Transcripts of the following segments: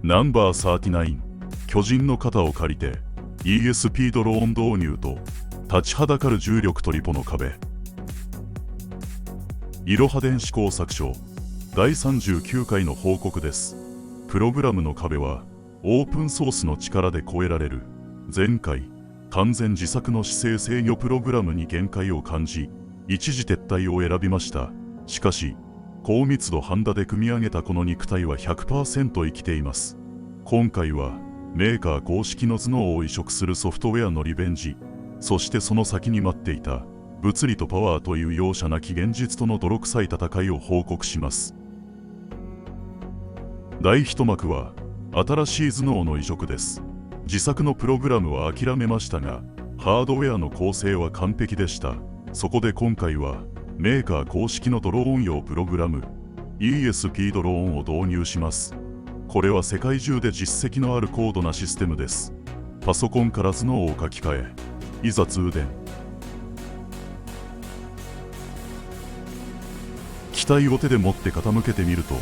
ナンバー39、巨人の肩を借りて ESP ドローン導入と立ちはだかる重力トリポの壁。いろは電試行錯誤第39回の報告です。プログラムの壁はオープンソースの力で超えられる。前回完全自作の姿勢制御プログラムに限界を感じ一時撤退を選びました。しかし高密度ハンダで組み上げたこの肉体は 100% 生きています。今回はメーカー公式の頭脳を移植するソフトウェアのリベンジ、そしてその先に待っていた物理とパワーという容赦なき現実との泥臭い戦いを報告します。第一幕は新しい頭脳の移植です。自作のプログラムは諦めましたがハードウェアの構成は完璧でした。そこで今回はメーカー公式のドローン用プログラム ESP ドローンを導入します。これは世界中で実績のある高度なシステムです。パソコンから頭脳を書き換え、いざ通電。機体を手で持って傾けてみると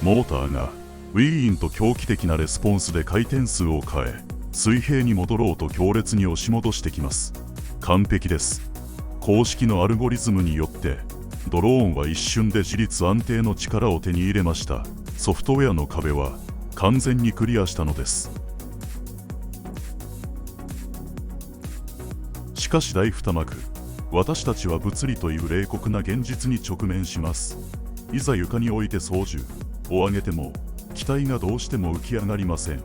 モーターがウィーンと狂気的なレスポンスで回転数を変え水平に戻ろうと強烈に押し戻してきます。完璧です。公式のアルゴリズムによってドローンは一瞬で自立安定の力を手に入れました。ソフトウェアの壁は完全にクリアしたのです。しかし第二幕、私たちは物理という冷酷な現実に直面します。いざ床に置いて操縦を上げても機体がどうしても浮き上がりません。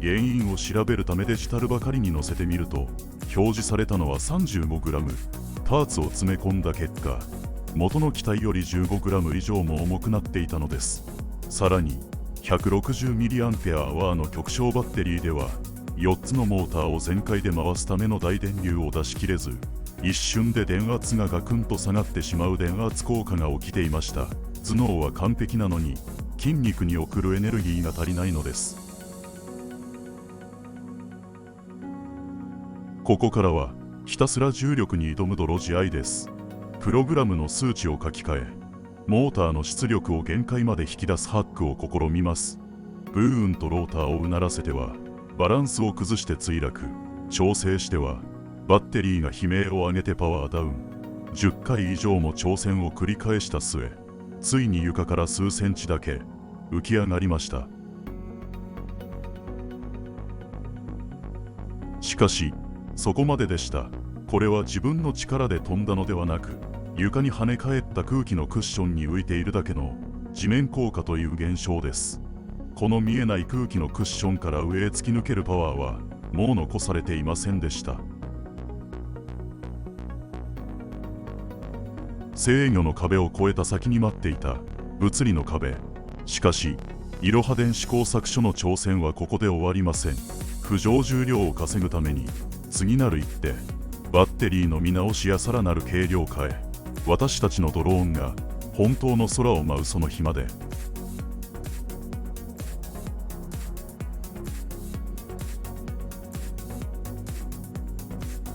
原因を調べるためデジタルばかりに載せてみると表示されたのは 35g、パーツを詰め込んだ結果元の機体より 15g 以上も重くなっていたのです。さらに 160mAh の極小バッテリーでは4つのモーターを全開で回すための大電流を出し切れず一瞬で電圧がガクンと下がってしまう電圧効果が起きていました。頭脳は完璧なのに筋肉に送るエネルギーが足りないのです。ここからはひたすら重力に挑む泥仕合です。プログラムの数値を書き換えモーターの出力を限界まで引き出すハックを試みます。ブーンとローターをうならせてはバランスを崩して墜落、調整してはバッテリーが悲鳴を上げてパワーダウン。10回以上も挑戦を繰り返した末ついに床から数センチだけ浮き上がりました。しかしそこまででした。これは自分の力で飛んだのではなく床に跳ね返った空気のクッションに浮いているだけの地面効果という現象です。この見えない空気のクッションから上へ突き抜けるパワーはもう残されていませんでした。制御の壁を越えた先に待っていた物理の壁。しかしいろは電試行錯誤の挑戦はここで終わりません。不浄重量を稼ぐために次なる一手、バッテリーの見直しやさらなる軽量化へ、私たちのドローンが本当の空を舞うその日まで。